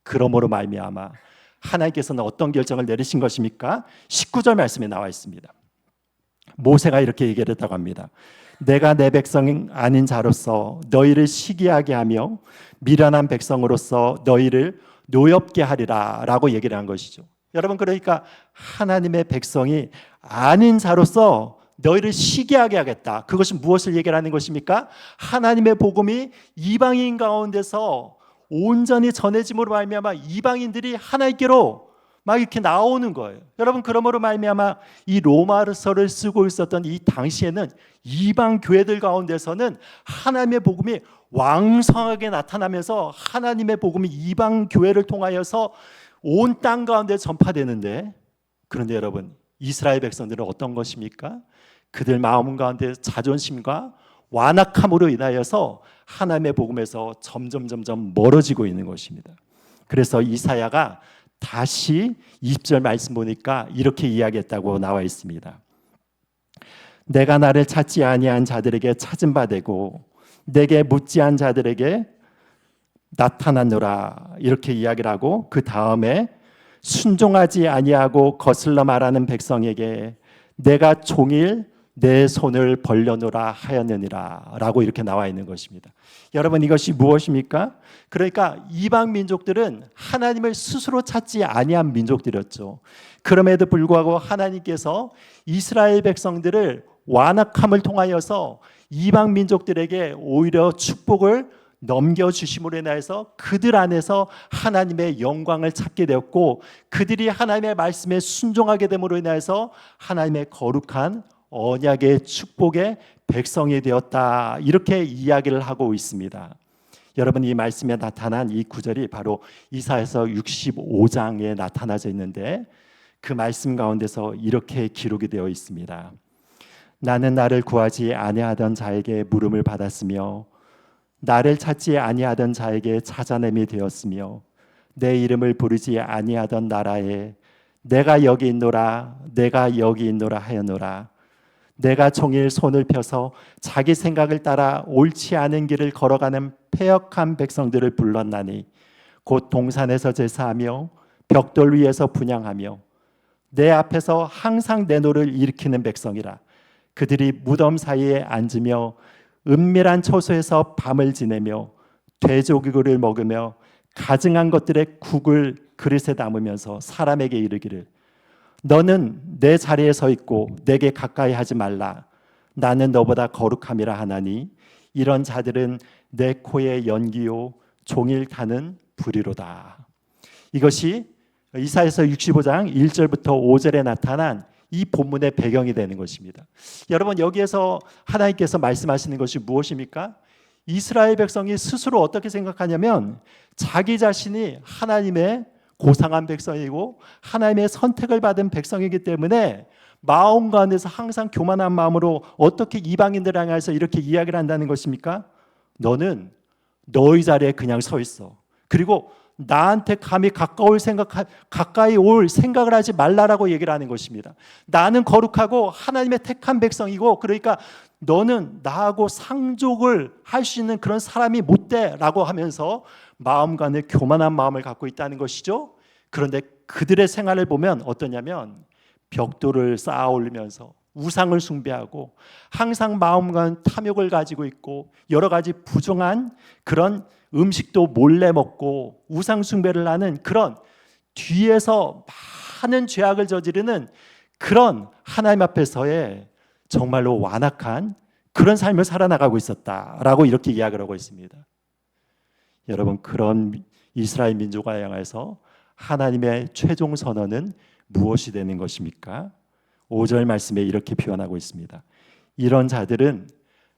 그러므로 말미암아 하나님께서는 어떤 결정을 내리신 것입니까? 19절 말씀에 나와 있습니다. 모세가 이렇게 얘기를 했다고 합니다. 내가 내 백성 아닌 자로서 너희를 시기하게 하며 미련한 백성으로서 너희를 노엽게 하리라 라고 얘기를 한 것이죠. 여러분, 그러니까 하나님의 백성이 아닌 자로서 너희를 시기하게 하겠다. 그것이 무엇을 얘기하는 것입니까? 하나님의 복음이 이방인 가운데서 온전히 전해짐으로 말미암아 이방인들이 하나님께로 막 이렇게 나오는 거예요. 여러분, 그러므로 말미암아 이 로마서를 쓰고 있었던 이 당시에는 이방 교회들 가운데서는 하나님의 복음이 왕성하게 나타나면서 하나님의 복음이 이방 교회를 통하여서 온 땅 가운데 전파되는데, 그런데 여러분, 이스라엘 백성들은 어떤 것입니까? 그들 마음 가운데 자존심과 완악함으로 인하여서 하나님의 복음에서 점점 멀어지고 있는 것입니다. 그래서 이사야가 다시 20절 말씀 보니까 이렇게 이야기했다고 나와 있습니다. 내가 나를 찾지 아니한 자들에게 찾은 바 되고 내게 묻지 않은 자들에게 나타났노라. 이렇게 이야기를 하고, 그 다음에 순종하지 아니하고 거슬러 말하는 백성에게 내가 종일 내 손을 벌려놓으라 하였느니라 라고 이렇게 나와 있는 것입니다. 여러분, 이것이 무엇입니까? 그러니까 이방 민족들은 하나님을 스스로 찾지 아니한 민족들이었죠. 그럼에도 불구하고 하나님께서 이스라엘 백성들을 완악함을 통하여서 이방 민족들에게 오히려 축복을 넘겨주심으로 인해서 그들 안에서 하나님의 영광을 찾게 되었고, 그들이 하나님의 말씀에 순종하게 됨으로 인해서 하나님의 거룩한 언약의 축복의 백성이 되었다. 이렇게 이야기를 하고 있습니다. 여러분, 이 말씀에 나타난 이 구절이 바로 이사야서 65장에 나타나져 있는데, 그 말씀 가운데서 이렇게 기록이 되어 있습니다. 나는 나를 구하지 아니하던 자에게 물음을 받았으며 나를 찾지 아니하던 자에게 찾아냄이 되었으며 내 이름을 부르지 아니하던 나라에 내가 여기 있노라 내가 여기 있노라 하였노라. 내가 종일 손을 펴서 자기 생각을 따라 옳지 않은 길을 걸어가는 패역한 백성들을 불렀나니 곧 동산에서 제사하며 벽돌 위에서 분향하며 내 앞에서 항상 내 노를 일으키는 백성이라. 그들이 무덤 사이에 앉으며 은밀한 처소에서 밤을 지내며 돼지고기를 먹으며 가증한 것들의 국을 그릇에 담으면서 사람에게 이르기를 너는 내 자리에 서 있고 내게 가까이 하지 말라. 나는 너보다 거룩함이라 하나니 이런 자들은 내 코의 연기요 종일 타는 불이로다. 이것이 이사야서 65장 1절부터 5절에 나타난 이 본문의 배경이 되는 것입니다. 여러분, 여기에서 하나님께서 말씀하시는 것이 무엇입니까? 이스라엘 백성이 스스로 어떻게 생각하냐면 자기 자신이 하나님의 고상한 백성이고 하나님의 선택을 받은 백성이기 때문에 마음 가운데서 항상 교만한 마음으로 어떻게 이방인들을 향해서 이렇게 이야기를 한다는 것입니까? 너는 너희 자리에 그냥 서 있어. 그리고 나한테 감히 가까이 올 생각을 하지 말라라고 얘기를 하는 것입니다. 나는 거룩하고 하나님의 택한 백성이고 그러니까 너는 나하고 상족을 할 수 있는 그런 사람이 못 돼라고 하면서 마음간에 교만한 마음을 갖고 있다는 것이죠. 그런데 그들의 생활을 보면 어떠냐면 벽돌을 쌓아 올리면서 우상을 숭배하고 항상 마음간 탐욕을 가지고 있고 여러 가지 부정한 그런 음식도 몰래 먹고 우상 숭배를 하는 그런 뒤에서 많은 죄악을 저지르는 그런 하나님 앞에서의 정말로 완악한 그런 삶을 살아나가고 있었다라고 이렇게 이야기를 하고 있습니다. 여러분, 그런 이스라엘 민족을 향해서 하나님의 최종 선언은 무엇이 되는 것입니까? 5절 말씀에 이렇게 표현하고 있습니다. 이런 자들은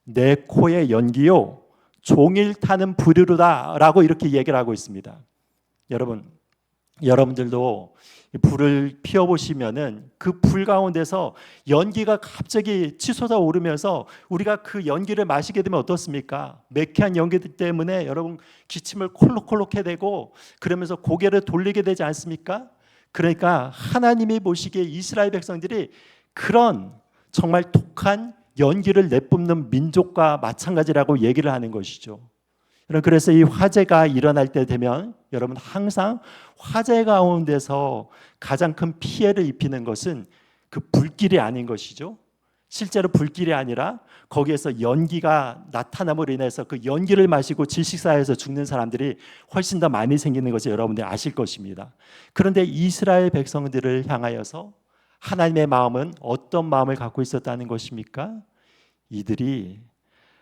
내 코의 연기요 종일 타는 불이로다 라고 이렇게 얘기를 하고 있습니다. 여러분들도 불을 피워보시면은 그 불 가운데서 연기가 갑자기 치솟아 오르면서 우리가 그 연기를 마시게 되면 어떻습니까? 매캐한 연기 때문에 여러분 기침을 콜록콜록 해대고 그러면서 고개를 돌리게 되지 않습니까? 그러니까 하나님이 보시기에 이스라엘 백성들이 그런 정말 독한 연기를 내뿜는 민족과 마찬가지라고 얘기를 하는 것이죠. 그래서 이 화재가 일어날 때 되면 여러분 항상 화재 가운데서 가장 큰 피해를 입히는 것은 그 불길이 아닌 것이죠. 실제로 불길이 아니라 거기에서 연기가 나타남으로 인해서 그 연기를 마시고 질식사해서 죽는 사람들이 훨씬 더 많이 생기는 것을 여러분들이 아실 것입니다. 그런데 이스라엘 백성들을 향하여서 하나님의 마음은 어떤 마음을 갖고 있었다는 것입니까? 이들이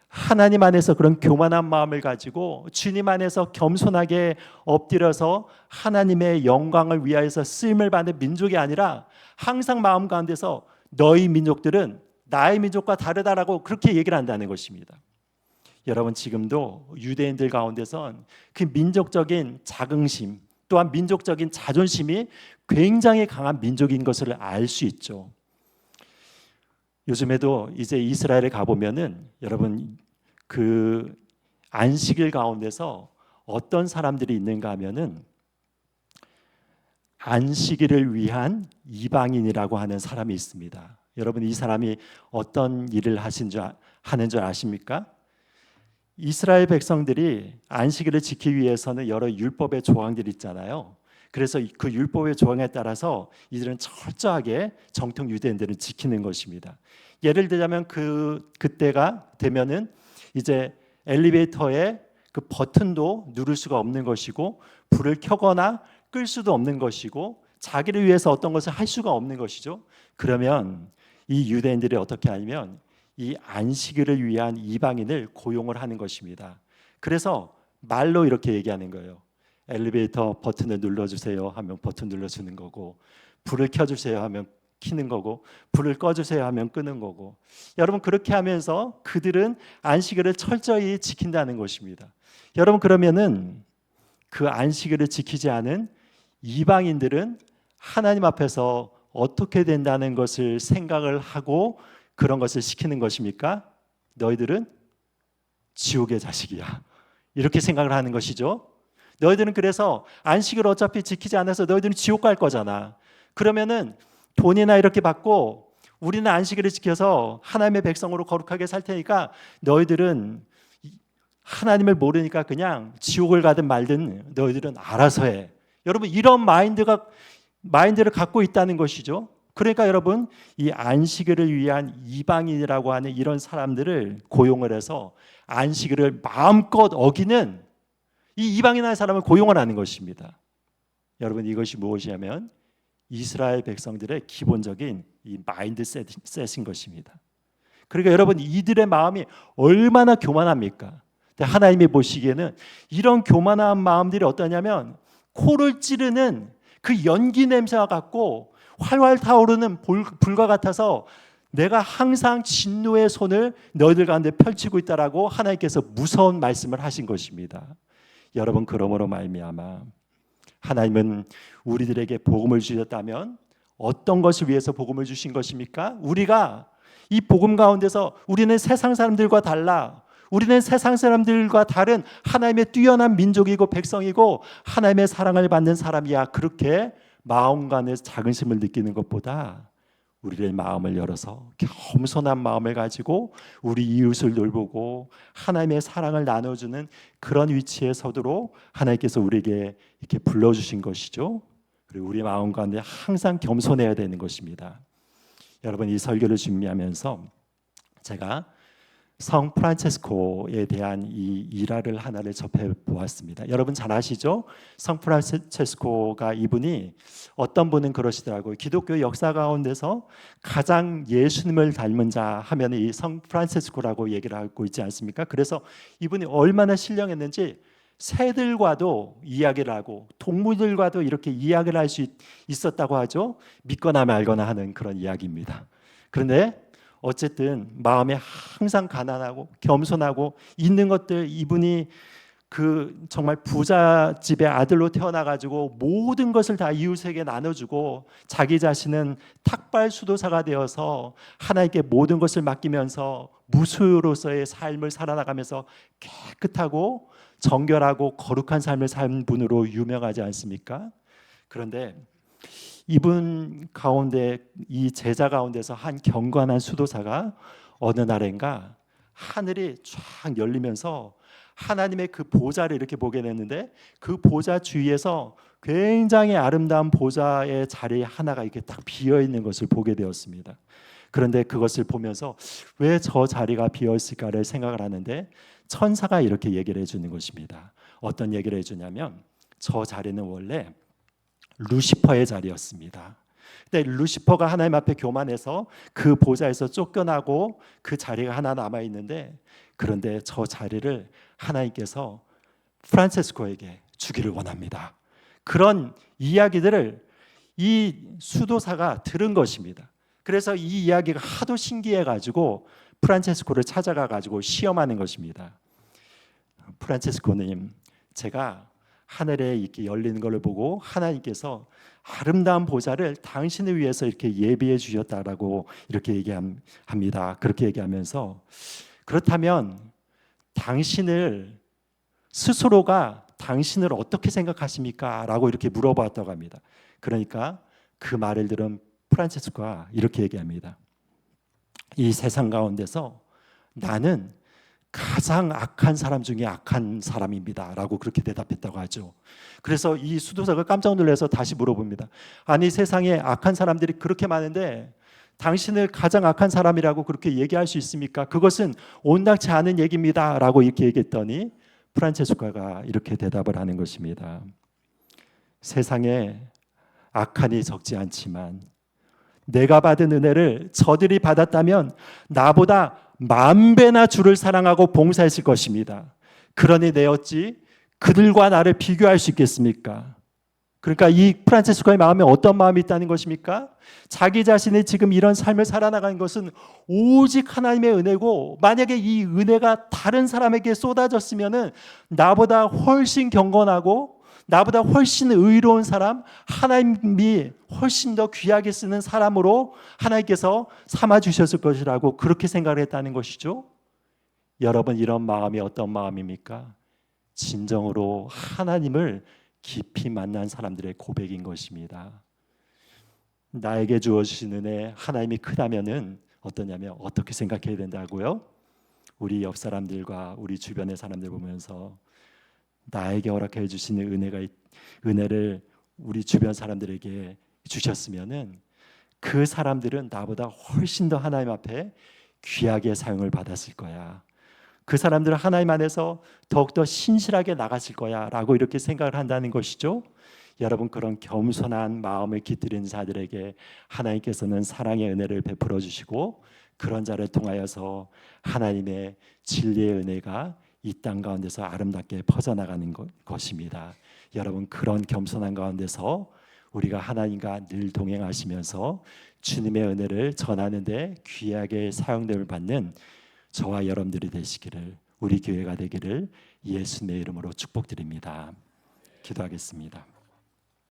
하나님 안에서 그런 교만한 마음을 가지고 주님 안에서 겸손하게 엎드려서 하나님의 영광을 위하여서 쓰임을 받는 민족이 아니라 항상 마음 가운데서 너희 민족들은 나의 민족과 다르다라고 그렇게 얘기를 한다는 것입니다. 여러분, 지금도 유대인들 가운데선 그 민족적인 자긍심 또한 민족적인 자존심이 굉장히 강한 민족인 것을 알 수 있죠. 요즘에도 이제 이스라엘에 가보면은 여러분 그 안식일 가운데서 어떤 사람들이 있는가 하면은 안식일을 위한 이방인이라고 하는 사람이 있습니다. 여러분, 이 사람이 어떤 일을 하는 줄 아십니까? 이스라엘 백성들이 안식일을 지키기 위해서는 여러 율법의 조항들이 있잖아요. 그래서 그 율법의 조항에 따라서 이들은 철저하게 정통 유대인들은 지키는 것입니다. 예를 들자면 그때가 되면은 이제 엘리베이터에 그 버튼도 누를 수가 없는 것이고 불을 켜거나 끌 수도 없는 것이고 자기를 위해서 어떤 것을 할 수가 없는 것이죠. 그러면 이 유대인들이 어떻게 하냐면 이 안식일을 위한 이방인을 고용을 하는 것입니다. 그래서 말로 이렇게 얘기하는 거예요. 엘리베이터 버튼을 눌러주세요 하면 버튼 눌러주는 거고, 불을 켜주세요 하면 켜는 거고, 불을 꺼주세요 하면 끄는 거고. 여러분, 그렇게 하면서 그들은 안식일을 철저히 지킨다는 것입니다. 여러분, 그러면은 그 안식일을 지키지 않은 이방인들은 하나님 앞에서 어떻게 된다는 것을 생각을 하고 그런 것을 시키는 것입니까? 너희들은 지옥의 자식이야, 이렇게 생각을 하는 것이죠. 너희들은 그래서 안식을 어차피 지키지 않아서 너희들은 지옥 갈 거잖아. 그러면은 돈이나 이렇게 받고 우리는 안식일을 지켜서 하나님의 백성으로 거룩하게 살 테니까 너희들은 하나님을 모르니까 그냥 지옥을 가든 말든 너희들은 알아서 해, 여러분 이런 마인드를 갖고 있다는 것이죠. 그러니까 여러분 이 안식일을 위한 이방인이라고 하는 이런 사람들을 고용을 해서 안식일을 마음껏 어기는 이 이방인의 사람을 고용을 하는 것입니다. 여러분 이것이 무엇이냐면 이스라엘 백성들의 기본적인 이 마인드셋인 것입니다. 그러니까 여러분 이들의 마음이 얼마나 교만합니까? 하나님이 보시기에는 이런 교만한 마음들이 어떠냐면 코를 찌르는 그 연기 냄새와 같고 활활 타오르는 불과 같아서 내가 항상 진노의 손을 너희들 가운데 펼치고 있다라고 하나님께서 무서운 말씀을 하신 것입니다. 여러분 그러므로 말미암아 하나님은 우리들에게 복음을 주셨다면 어떤 것을 위해서 복음을 주신 것입니까? 우리가 이 복음 가운데서 우리는 세상 사람들과 달라, 우리는 세상 사람들과 다른 하나님의 뛰어난 민족이고 백성이고 하나님의 사랑을 받는 사람이야. 그렇게 마음간의 자긍심을 느끼는 것보다 우리의 마음을 열어서 겸손한 마음을 가지고 우리 이웃을 돌보고 하나님의 사랑을 나눠주는 그런 위치에 서도록 하나님께서 우리에게 이렇게 불러주신 것이죠. 그리고 우리 마음 가운데 항상 겸손해야 되는 것입니다. 여러분 이 설교를 준비하면서 제가 성 프란체스코에 대한 이 일화를 하나를 접해 보았습니다. 여러분 잘 아시죠? 성 프란체스코가 이분이 어떤 분은 그러시더라고요. 기독교 역사 가운데서 가장 예수님을 닮은 자 하면 이 성 프란체스코라고 얘기를 하고 있지 않습니까? 그래서 이분이 얼마나 신령했는지 새들과도 이야기를 하고 동물들과도 이렇게 이야기를 할 수 있었다고 하죠. 믿거나 말거나 하는 그런 이야기입니다. 그런데 어쨌든 마음에 항상 가난하고 겸손하고 있는 것들, 이분이 그 정말 부잣집의 아들로 태어나가지고 모든 것을 다 이웃에게 나눠주고 자기 자신은 탁발 수도사가 되어서 하나님께 모든 것을 맡기면서 무수로서의 삶을 살아나가면서 깨끗하고 정결하고 거룩한 삶을 산 분으로 유명하지 않습니까? 그런데 이분 가운데, 이 제자 가운데서 한 경건한 수도사가 어느 날인가 하늘이 쫙 열리면서 하나님의 그 보좌를 이렇게 보게 됐는데 그 보좌 주위에서 굉장히 아름다운 보좌의 자리 하나가 이렇게 딱 비어 있는 것을 보게 되었습니다. 그런데 그것을 보면서 왜 저 자리가 비어 있을까를 생각을 하는데 천사가 이렇게 얘기를 해주는 것입니다. 어떤 얘기를 해주냐면 저 자리는 원래 루시퍼의 자리였습니다. 근데 루시퍼가 하나님 앞에 교만해서 그 보좌에서 쫓겨나고 그 자리가 하나 남아 있는데, 그런데 저 자리를 하나님께서 프란체스코에게 주기를 원합니다. 그런 이야기들을 이 수도사가 들은 것입니다. 그래서 이 이야기가 하도 신기해 가지고 프란체스코를 찾아가 가지고 시험하는 것입니다. 프란체스코님, 제가 하늘에 이렇게 열리는 것을 보고 하나님께서 아름다운 보좌를 당신을 위해서 이렇게 예비해 주셨다라고 이렇게 얘기합니다. 그렇게 얘기하면서 그렇다면 당신을 스스로가 당신을 어떻게 생각하십니까? 라고 이렇게 물어봤다고 합니다. 그러니까 그 말을 들은 프란체스코가 이렇게 얘기합니다. 이 세상 가운데서 나는 가장 악한 사람 중에 악한 사람입니다 라고 그렇게 대답했다고 하죠. 그래서 이 수도사가 깜짝 놀라서 다시 물어봅니다. 아니, 세상에 악한 사람들이 그렇게 많은데 당신을 가장 악한 사람이라고 그렇게 얘기할 수 있습니까? 그것은 온당치 않은 얘기입니다 라고 이렇게 얘기했더니 프란체스코가 이렇게 대답을 하는 것입니다. 세상에 악한이 적지 않지만 내가 받은 은혜를 저들이 받았다면 나보다 10,000배나 주를 사랑하고 봉사했을 것입니다. 그러니 내 어찌 그들과 나를 비교할 수 있겠습니까? 그러니까 이 프란체스코의 마음에 어떤 마음이 있다는 것입니까? 자기 자신이 지금 이런 삶을 살아나가는 것은 오직 하나님의 은혜고, 만약에 이 은혜가 다른 사람에게 쏟아졌으면 나보다 훨씬 경건하고 나보다 훨씬 의로운 사람, 하나님이 훨씬 더 귀하게 쓰는 사람으로 하나님께서 삼아주셨을 것이라고 그렇게 생각을 했다는 것이죠. 여러분, 이런 마음이 어떤 마음입니까? 진정으로 하나님을 깊이 만난 사람들의 고백인 것입니다. 나에게 주어주신 은혜 하나님이 크다면은 어떠냐면 어떻게 생각해야 된다고요? 우리 옆 사람들과 우리 주변의 사람들 보면서 나에게 허락해 주시는 은혜를 우리 주변 사람들에게 주셨으면은 그 사람들은 나보다 훨씬 더 하나님 앞에 귀하게 사용을 받았을 거야. 그 사람들은 하나님 안에서 더욱더 신실하게 나갔을 거야 라고 이렇게 생각을 한다는 것이죠. 여러분, 그런 겸손한 마음을 깃들인 자들에게 하나님께서는 사랑의 은혜를 베풀어 주시고 그런 자를 통하여서 하나님의 진리의 은혜가 이 땅 가운데서 아름답게 퍼져나가는 것입니다. 여러분, 그런 겸손한 가운데서 우리가 하나님과 늘 동행하시면서 주님의 은혜를 전하는 데 귀하게 사용됨을 받는 저와 여러분들이 되시기를, 우리 교회가 되기를 예수님의 이름으로 축복드립니다. 기도하겠습니다.